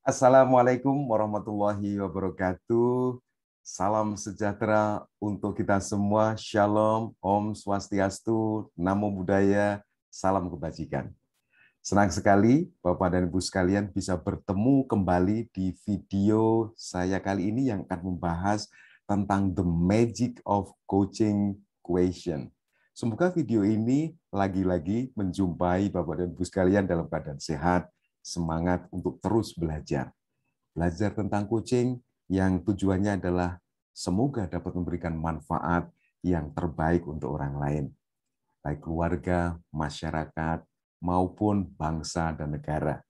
Assalamualaikum warahmatullahi wabarakatuh. Salam sejahtera untuk kita semua. Shalom, Om Swastiastu, Namo Buddhaya, salam kebajikan. Senang sekali Bapak dan Ibu sekalian bisa bertemu kembali di video saya kali ini yang akan membahas tentang the magic of coaching question. Semoga video ini lagi-lagi menjumpai Bapak dan Ibu sekalian dalam keadaan sehat, semangat untuk terus belajar. Belajar tentang coaching yang tujuannya adalah semoga dapat memberikan manfaat yang terbaik untuk orang lain, baik keluarga, masyarakat, maupun bangsa dan negara.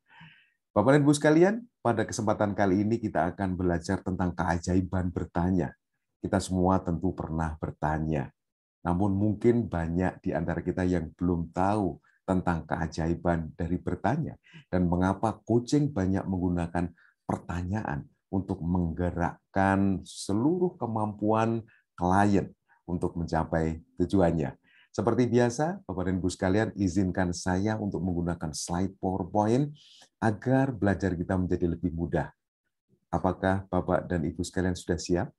Bapak dan Ibu sekalian, pada kesempatan kali ini kita akan belajar tentang keajaiban bertanya. Kita semua tentu pernah bertanya, namun mungkin banyak di antara kita yang belum tahu tentang keajaiban dari bertanya dan mengapa coaching banyak menggunakan pertanyaan untuk menggerakkan seluruh kemampuan klien untuk mencapai tujuannya. Seperti biasa, Bapak dan Ibu sekalian, izinkan saya untuk menggunakan slide PowerPoint agar belajar kita menjadi lebih mudah. Apakah Bapak dan Ibu sekalian sudah siap?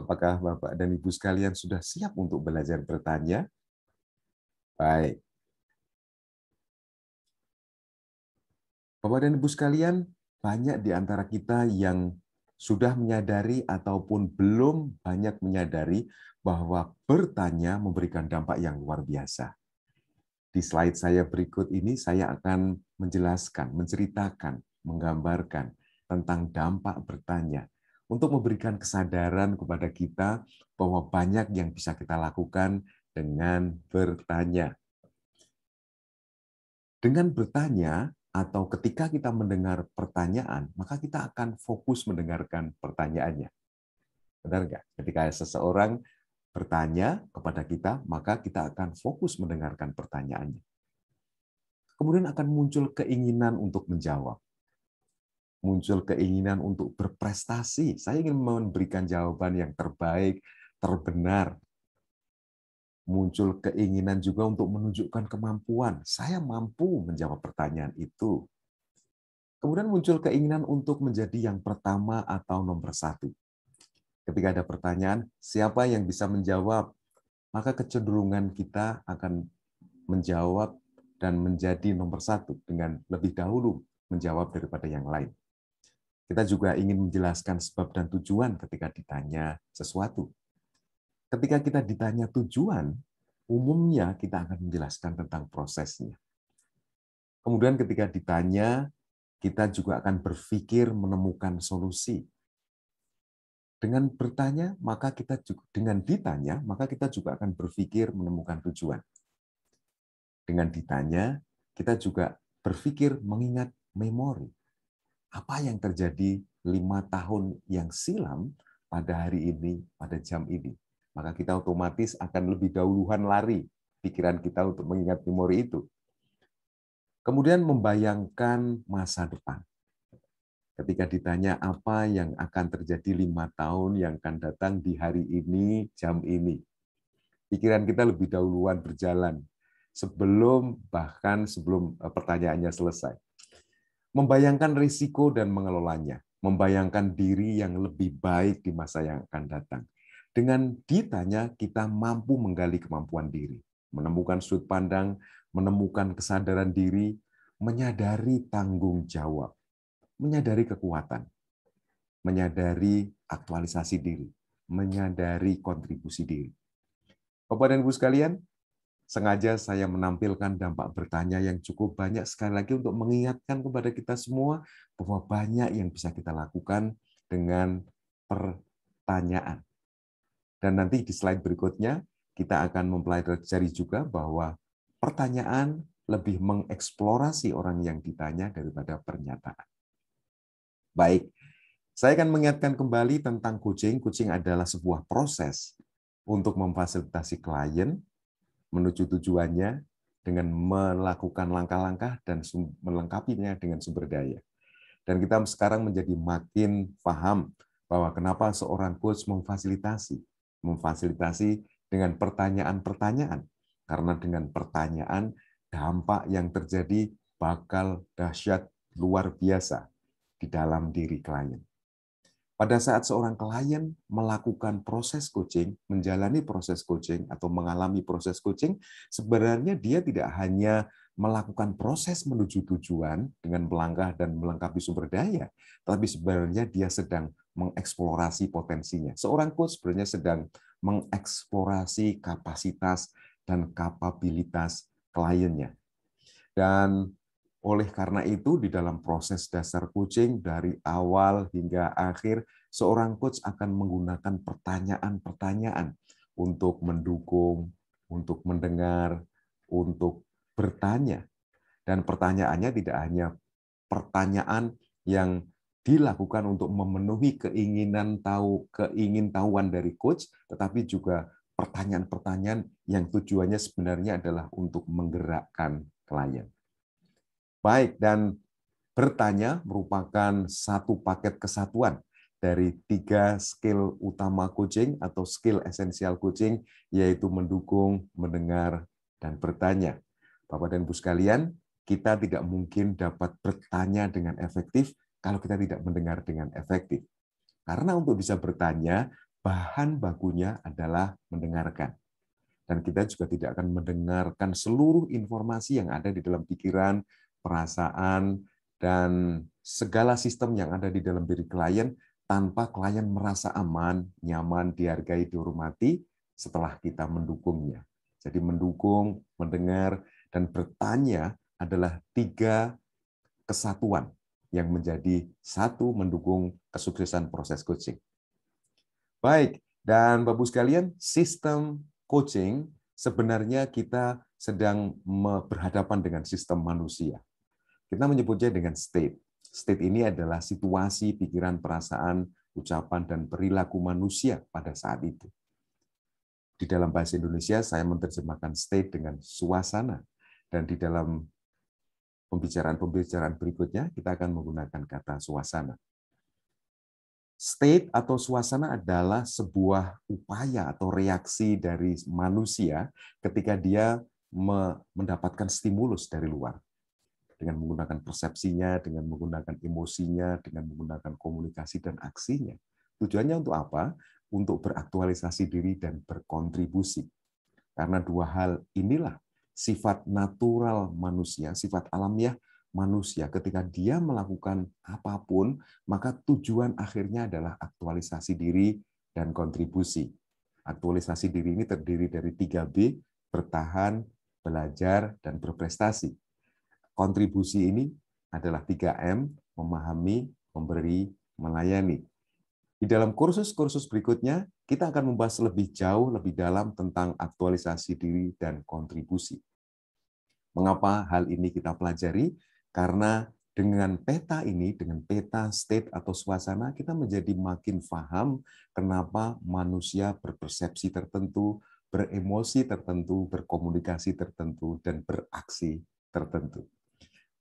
Apakah Bapak dan Ibu sekalian sudah siap untuk belajar bertanya? Baik. Bapak dan Ibu sekalian, banyak di antara kita yang sudah menyadari ataupun belum banyak menyadari bahwa bertanya memberikan dampak yang luar biasa. Di slide saya berikut ini, saya akan menjelaskan, menceritakan, menggambarkan tentang dampak bertanya untuk memberikan kesadaran kepada kita bahwa banyak yang bisa kita lakukan dengan bertanya. Dengan bertanya, atau ketika kita mendengar pertanyaan, maka kita akan fokus mendengarkan pertanyaannya. Benar nggak? Ketika seseorang bertanya kepada kita, maka kita akan fokus mendengarkan pertanyaannya. Kemudian akan muncul keinginan untuk menjawab. Muncul keinginan untuk berprestasi. Saya ingin memberikan jawaban yang terbaik, terbenar. Muncul keinginan juga untuk menunjukkan kemampuan. Saya mampu menjawab pertanyaan itu. Kemudian muncul keinginan untuk menjadi yang pertama atau nomor satu. Ketika ada pertanyaan, siapa yang bisa menjawab? Maka kecenderungan kita akan menjawab dan menjadi nomor satu dengan lebih dahulu menjawab daripada yang lain. Kita juga ingin menjelaskan sebab dan tujuan ketika ditanya sesuatu. Ketika kita ditanya tujuan, umumnya kita akan menjelaskan tentang prosesnya. Kemudian ketika ditanya, kita juga akan berpikir menemukan solusi. Dengan bertanya, maka kita juga, dengan ditanya, maka kita juga akan berpikir menemukan tujuan. Dengan ditanya, kita juga berpikir mengingat memori. Apa yang terjadi 5 tahun yang silam pada hari ini, pada jam ini. Maka kita otomatis akan lebih dahuluan lari pikiran kita untuk mengingat memori itu. Kemudian membayangkan masa depan. Ketika ditanya apa yang akan terjadi 5 tahun yang akan datang di hari ini, jam ini. Pikiran kita lebih dahuluan berjalan bahkan sebelum pertanyaannya selesai. Membayangkan risiko dan mengelolanya. Membayangkan diri yang lebih baik di masa yang akan datang. Dengan ditanya, kita mampu menggali kemampuan diri, menemukan sudut pandang, menemukan kesadaran diri, menyadari tanggung jawab, menyadari kekuatan, menyadari aktualisasi diri, menyadari kontribusi diri. Bapak dan Ibu sekalian, sengaja saya menampilkan dampak bertanya yang cukup banyak sekali lagi untuk mengingatkan kepada kita semua bahwa banyak yang bisa kita lakukan dengan pertanyaan. Dan nanti di slide berikutnya, kita akan mempelajari juga bahwa pertanyaan lebih mengeksplorasi orang yang ditanya daripada pernyataan. Baik, saya akan mengingatkan kembali tentang coaching. Coaching adalah sebuah proses untuk memfasilitasi klien menuju tujuannya dengan melakukan langkah-langkah dan melengkapinya dengan sumber daya. Dan kita sekarang menjadi makin paham bahwa kenapa seorang coach memfasilitasi dengan pertanyaan-pertanyaan. Karena dengan pertanyaan, dampak yang terjadi bakal dahsyat luar biasa. di dalam diri klien. Pada saat seorang klien melakukan proses coaching, menjalani proses coaching atau mengalami proses coaching, sebenarnya dia tidak hanya melakukan proses menuju tujuan dengan melangkah dan melengkapi sumber daya, tapi sebenarnya dia sedang mengeksplorasi potensinya. Seorang coach sebenarnya sedang mengeksplorasi kapasitas dan kapabilitas kliennya. Dan oleh karena itu, di dalam proses dasar coaching dari awal hingga akhir, seorang coach akan menggunakan pertanyaan-pertanyaan untuk mendukung, untuk mendengar, untuk bertanya. Dan pertanyaannya tidak hanya pertanyaan yang dilakukan untuk memenuhi keingintahuan dari coach, tetapi juga pertanyaan-pertanyaan yang tujuannya sebenarnya adalah untuk menggerakkan klien. Baik, dan bertanya merupakan satu paket kesatuan dari 3 skill utama coaching atau skill esensial coaching, yaitu mendukung, mendengar, dan bertanya. Bapak dan Ibu sekalian, kita tidak mungkin dapat bertanya dengan efektif kalau kita tidak mendengar dengan efektif. Karena untuk bisa bertanya, bahan bakunya adalah mendengarkan. Dan kita juga tidak akan mendengarkan seluruh informasi yang ada di dalam pikiran, perasaan, dan segala sistem yang ada di dalam diri klien tanpa klien merasa aman, nyaman, dihargai, dihormati setelah kita mendukungnya. Jadi mendukung, mendengar, dan bertanya adalah 3 kesatuan yang menjadi satu mendukung kesuksesan proses coaching. Baik, dan Bapak-Ibu sekalian, sistem coaching sebenarnya kita sedang berhadapan dengan sistem manusia. Kita menyebutnya dengan state. State ini adalah situasi, pikiran, perasaan, ucapan, dan perilaku manusia pada saat itu. Di dalam bahasa Indonesia, saya menerjemahkan state dengan suasana. Dan di dalam pembicaraan-pembicaraan berikutnya, kita akan menggunakan kata suasana. State atau suasana adalah sebuah upaya atau reaksi dari manusia ketika dia mendapatkan stimulus dari luar. Dengan menggunakan persepsinya, dengan menggunakan emosinya, dengan menggunakan komunikasi dan aksinya. Tujuannya untuk apa? Untuk beraktualisasi diri dan berkontribusi. Karena 2 hal inilah sifat natural manusia, sifat alamiah manusia. Ketika dia melakukan apapun, maka tujuan akhirnya adalah aktualisasi diri dan kontribusi. Aktualisasi diri ini terdiri dari 3B, bertahan, belajar, dan berprestasi. Kontribusi ini adalah 3M, memahami, memberi, melayani. Di dalam kursus-kursus berikutnya, kita akan membahas lebih jauh, lebih dalam tentang aktualisasi diri dan kontribusi. Mengapa hal ini kita pelajari? Karena dengan peta ini, dengan peta state atau suasana, kita menjadi makin paham kenapa manusia berpersepsi tertentu, beremosi tertentu, berkomunikasi tertentu, dan beraksi tertentu.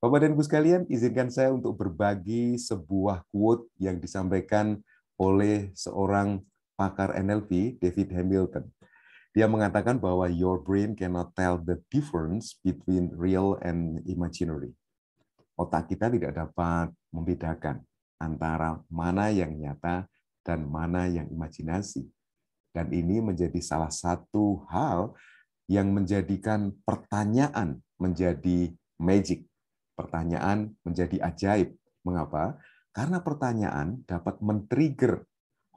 Bapak dan Ibu sekalian, izinkan saya untuk berbagi sebuah quote yang disampaikan oleh seorang pakar NLP, David Hamilton. Dia mengatakan bahwa your brain cannot tell the difference between real and imaginary. Otak kita tidak dapat membedakan antara mana yang nyata dan mana yang imajinasi. Dan ini menjadi salah satu hal yang menjadikan pertanyaan menjadi magic. Pertanyaan menjadi ajaib. Mengapa? Karena pertanyaan dapat men-trigger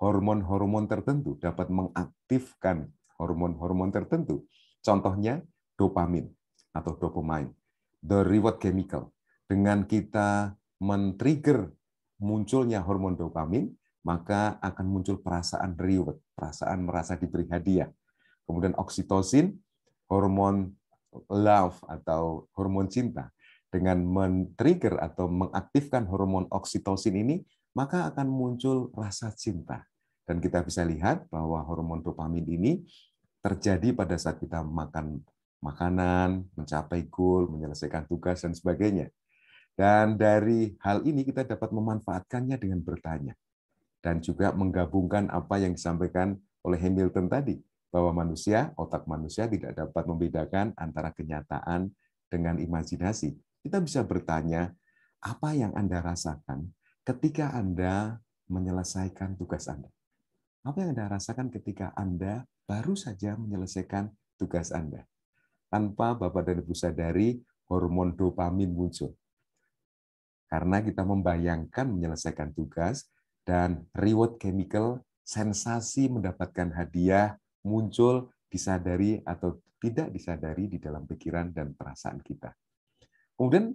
hormon-hormon tertentu, dapat mengaktifkan hormon-hormon tertentu. Contohnya dopamin atau dopamine, the reward chemical. Dengan kita men-trigger munculnya hormon dopamin, maka akan muncul perasaan reward, perasaan merasa diberi hadiah. Kemudian oksitosin, hormon love atau hormon cinta. Dengan men-trigger atau mengaktifkan hormon oksitosin ini, maka akan muncul rasa cinta. Dan kita bisa lihat bahwa hormon dopamin ini terjadi pada saat kita makan makanan, mencapai goal, menyelesaikan tugas, dan sebagainya. Dan dari hal ini kita dapat memanfaatkannya dengan bertanya. Dan juga menggabungkan apa yang disampaikan oleh Hamilton tadi, bahwa manusia, otak manusia tidak dapat membedakan antara kenyataan dengan imajinasi. Kita bisa bertanya, apa yang Anda rasakan ketika Anda menyelesaikan tugas Anda? Apa yang Anda rasakan ketika Anda baru saja menyelesaikan tugas Anda? Tanpa Bapak dan Ibu sadari, hormon dopamin muncul. Karena kita membayangkan menyelesaikan tugas dan reward chemical, sensasi mendapatkan hadiah muncul disadari atau tidak disadari di dalam pikiran dan perasaan kita. Kemudian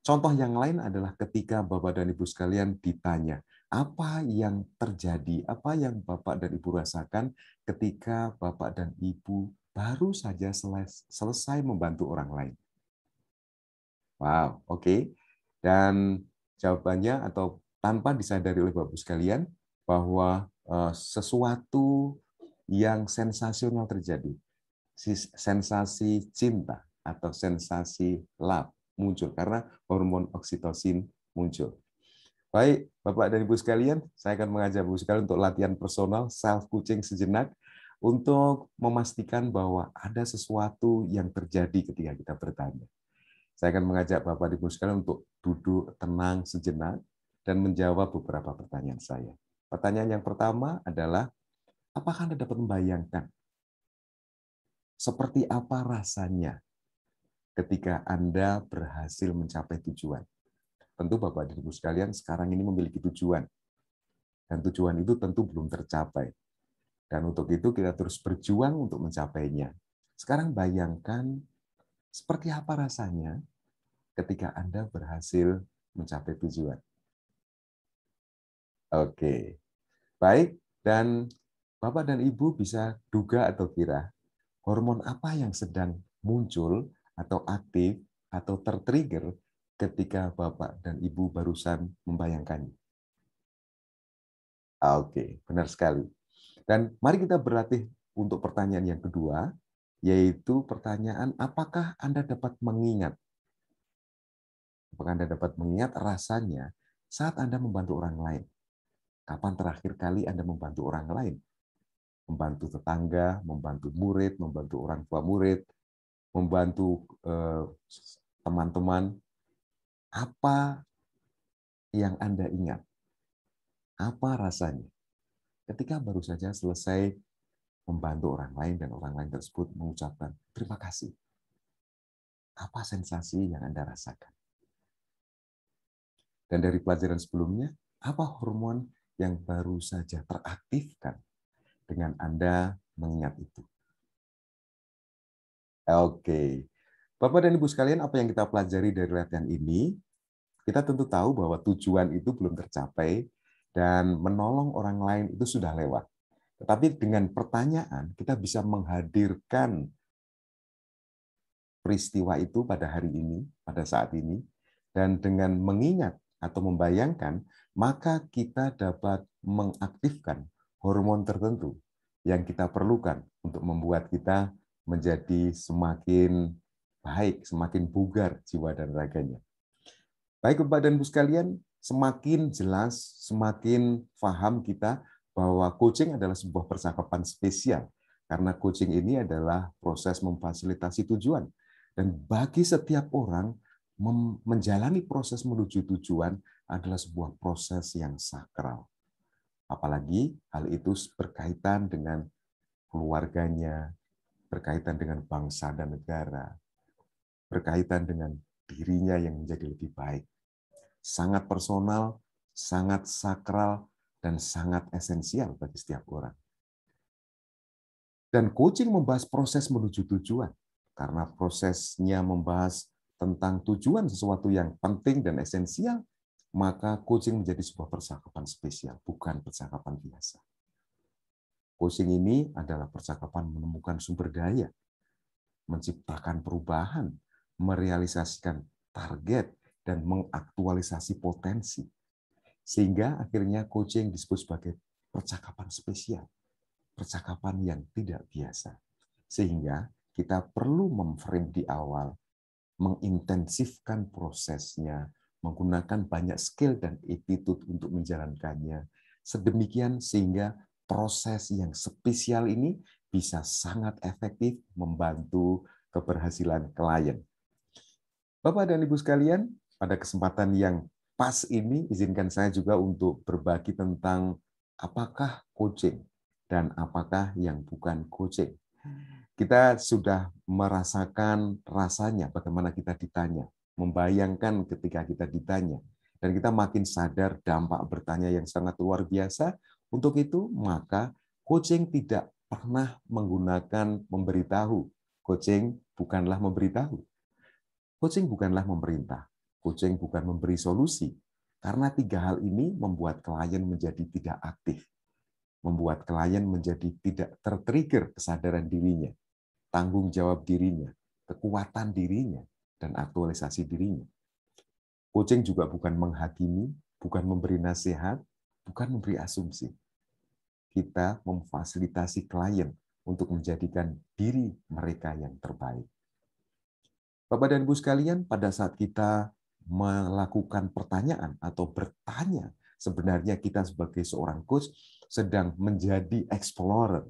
contoh yang lain adalah ketika Bapak dan Ibu sekalian ditanya, apa yang terjadi, apa yang Bapak dan Ibu rasakan ketika Bapak dan Ibu baru saja selesai membantu orang lain. Wow, oke. Dan jawabannya atau tanpa disadari oleh Bapak sekalian bahwa sesuatu yang sensasional terjadi, sensasi cinta atau sensasi love muncul karena hormon oksitosin muncul. Baik, Bapak dan Ibu sekalian, saya akan mengajak Ibu sekalian untuk latihan personal, self-coaching sejenak, untuk memastikan bahwa ada sesuatu yang terjadi ketika kita bertanya. Saya akan mengajak Bapak dan Ibu sekalian untuk duduk tenang sejenak dan menjawab beberapa pertanyaan saya. Pertanyaan yang pertama adalah, apakah Anda dapat membayangkan seperti apa rasanya ketika Anda berhasil mencapai tujuan? Tentu Bapak dan Ibu sekalian sekarang ini memiliki tujuan. Dan tujuan itu tentu belum tercapai. Dan untuk itu kita terus berjuang untuk mencapainya. Sekarang bayangkan seperti apa rasanya ketika Anda berhasil mencapai tujuan. Oke, baik. Dan Bapak dan Ibu bisa duga atau kira hormon apa yang sedang muncul atau aktif atau tertrigger ketika Bapak dan Ibu barusan membayangkannya. Oke, benar sekali. Dan mari kita berlatih untuk pertanyaan yang kedua, yaitu pertanyaan, apakah Anda dapat mengingat? Apakah Anda dapat mengingat rasanya saat Anda membantu orang lain? Kapan terakhir kali Anda membantu orang lain? Membantu tetangga, membantu murid, membantu orang tua murid, membantu teman-teman. Apa yang Anda ingat? Apa rasanya? Ketika baru saja selesai membantu orang lain dan orang lain tersebut mengucapkan terima kasih. Apa sensasi yang Anda rasakan? Dan dari pelajaran sebelumnya, apa hormon yang baru saja teraktifkan dengan Anda mengingat itu? Oke. Bapak dan Ibu sekalian, apa yang kita pelajari dari latihan ini? Kita tentu tahu bahwa tujuan itu belum tercapai dan menolong orang lain itu sudah lewat. Tetapi dengan pertanyaan, kita bisa menghadirkan peristiwa itu pada hari ini, pada saat ini, dan dengan mengingat atau membayangkan, maka kita dapat mengaktifkan hormon tertentu yang kita perlukan untuk membuat kita menjadi semakin baik, semakin bugar jiwa dan raganya. Baik Bapak dan Ibu sekalian, semakin jelas, semakin paham kita bahwa coaching adalah sebuah percakapan spesial. Karena coaching ini adalah proses memfasilitasi tujuan. Dan bagi setiap orang, menjalani proses menuju tujuan adalah sebuah proses yang sakral. Apalagi hal itu berkaitan dengan keluarganya, berkaitan dengan bangsa dan negara, berkaitan dengan dirinya yang menjadi lebih baik. Sangat personal, sangat sakral, dan sangat esensial bagi setiap orang. Dan coaching membahas proses menuju tujuan, karena prosesnya membahas tentang tujuan sesuatu yang penting dan esensial, maka coaching menjadi sebuah percakapan spesial, bukan percakapan biasa. Coaching ini adalah percakapan menemukan sumber daya, menciptakan perubahan, merealisasikan target, dan mengaktualisasi potensi. Sehingga akhirnya coaching disebut sebagai percakapan spesial, percakapan yang tidak biasa. Sehingga kita perlu memframe di awal, mengintensifkan prosesnya, menggunakan banyak skill dan attitude untuk menjalankannya. Sedemikian sehingga proses yang spesial ini bisa sangat efektif membantu keberhasilan klien. Bapak dan Ibu sekalian, pada kesempatan yang pas ini izinkan saya juga untuk berbagi tentang apakah coaching dan apakah yang bukan coaching. Kita sudah merasakan rasanya bagaimana kita ditanya, membayangkan ketika kita ditanya, dan kita makin sadar dampak bertanya yang sangat luar biasa. Untuk itu, maka coaching tidak pernah menggunakan memberitahu. Coaching bukanlah memberitahu. Coaching bukanlah memerintah. Coaching bukan memberi solusi. Karena tiga hal ini membuat klien menjadi tidak aktif. Membuat klien menjadi tidak tertrigger kesadaran dirinya, tanggung jawab dirinya, kekuatan dirinya, dan aktualisasi dirinya. Coaching juga bukan menghakimi, bukan memberi nasihat, bukan memberi asumsi. Kita memfasilitasi klien untuk menjadikan diri mereka yang terbaik. Bapak dan Ibu sekalian, pada saat kita melakukan pertanyaan atau bertanya, sebenarnya kita sebagai seorang coach sedang menjadi explorer.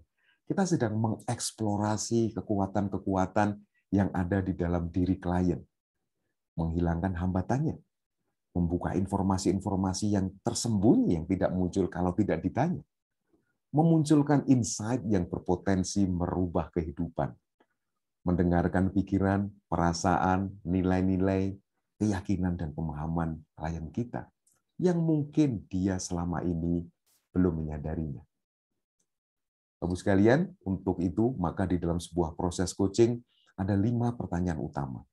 Kita sedang mengeksplorasi kekuatan-kekuatan yang ada di dalam diri klien. Menghilangkan hambatannya. Membuka informasi-informasi yang tersembunyi yang tidak muncul kalau tidak ditanya. Memunculkan insight yang berpotensi merubah kehidupan. Mendengarkan pikiran, perasaan, nilai-nilai, keyakinan, dan pemahaman klien kita yang mungkin dia selama ini belum menyadarinya. Bapak sekalian, untuk itu maka di dalam sebuah proses coaching ada 5 pertanyaan utama.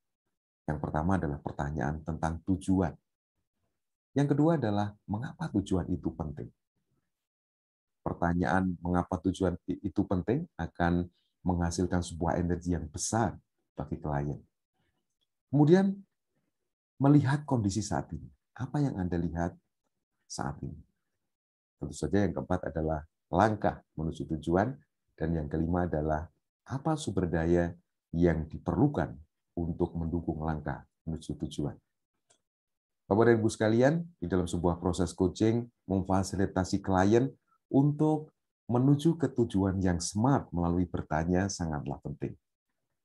Yang pertama adalah pertanyaan tentang tujuan. Yang kedua adalah mengapa tujuan itu penting. Pertanyaan mengapa tujuan itu penting akan menghasilkan sebuah energi yang besar bagi klien. Kemudian, melihat kondisi saat ini. Apa yang Anda lihat saat ini? Tentu saja yang keempat adalah langkah menuju tujuan, dan yang kelima adalah apa sumber daya yang diperlukan untuk mendukung langkah menuju tujuan. Bapak dan Ibu sekalian, di dalam sebuah proses coaching, memfasilitasi klien untuk menuju ke tujuan yang smart melalui bertanya sangatlah penting.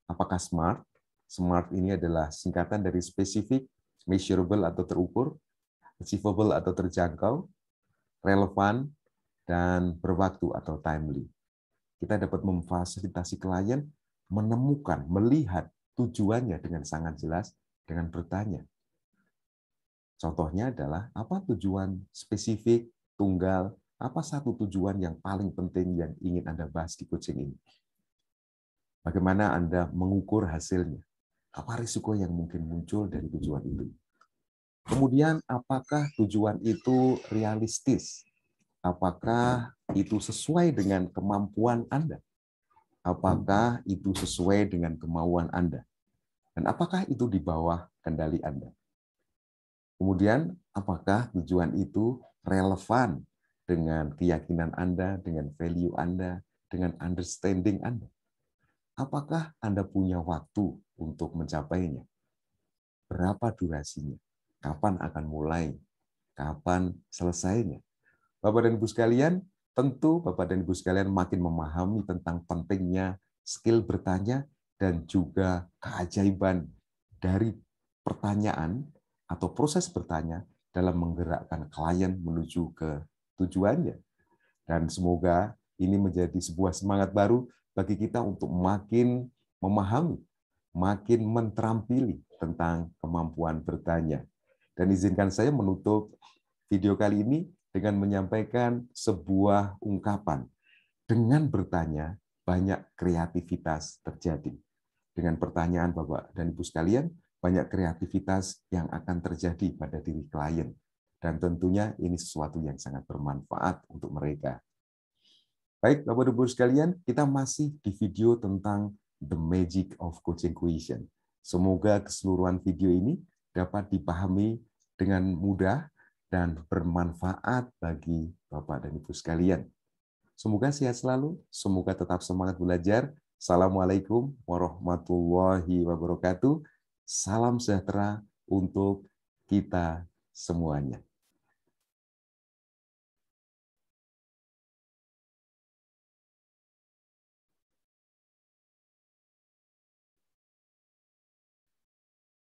Apakah smart? Smart ini adalah singkatan dari spesifik, measurable atau terukur, achievable atau terjangkau, relevan, dan berwaktu atau timely. Kita dapat memfasilitasi klien menemukan, melihat tujuannya dengan sangat jelas dengan bertanya. Contohnya adalah apa tujuan spesifik, tunggal, apa satu tujuan yang paling penting yang ingin Anda bahas di coaching ini. Bagaimana Anda mengukur hasilnya? Apa risiko yang mungkin muncul dari tujuan itu? Kemudian, apakah tujuan itu realistis? Apakah itu sesuai dengan kemampuan Anda? Apakah itu sesuai dengan kemauan Anda? Dan apakah itu di bawah kendali Anda? Kemudian, apakah tujuan itu relevan dengan keyakinan Anda, dengan value Anda, dengan understanding Anda? Apakah Anda punya waktu untuk mencapainya? Berapa durasinya? Kapan akan mulai? Kapan selesainya? Bapak dan Ibu sekalian, tentu Bapak dan Ibu sekalian makin memahami tentang pentingnya skill bertanya dan juga keajaiban dari pertanyaan atau proses bertanya dalam menggerakkan klien menuju ke tujuannya. Dan semoga ini menjadi sebuah semangat baru bagi kita untuk makin memahami, makin menterampili tentang kemampuan bertanya. Dan izinkan saya menutup video kali ini dengan menyampaikan sebuah ungkapan. Dengan bertanya, banyak kreativitas terjadi. Dengan pertanyaan Bapak dan Ibu sekalian, banyak kreativitas yang akan terjadi pada diri klien. Dan tentunya ini sesuatu yang sangat bermanfaat untuk mereka. Baik, Bapak dan Ibu sekalian, kita masih di video tentang The Magic of Coaching Question. Semoga keseluruhan video ini dapat dipahami dengan mudah dan bermanfaat bagi Bapak dan Ibu sekalian. Semoga sehat selalu, semoga tetap semangat belajar. Assalamualaikum warahmatullahi wabarakatuh. Salam sejahtera untuk kita semuanya.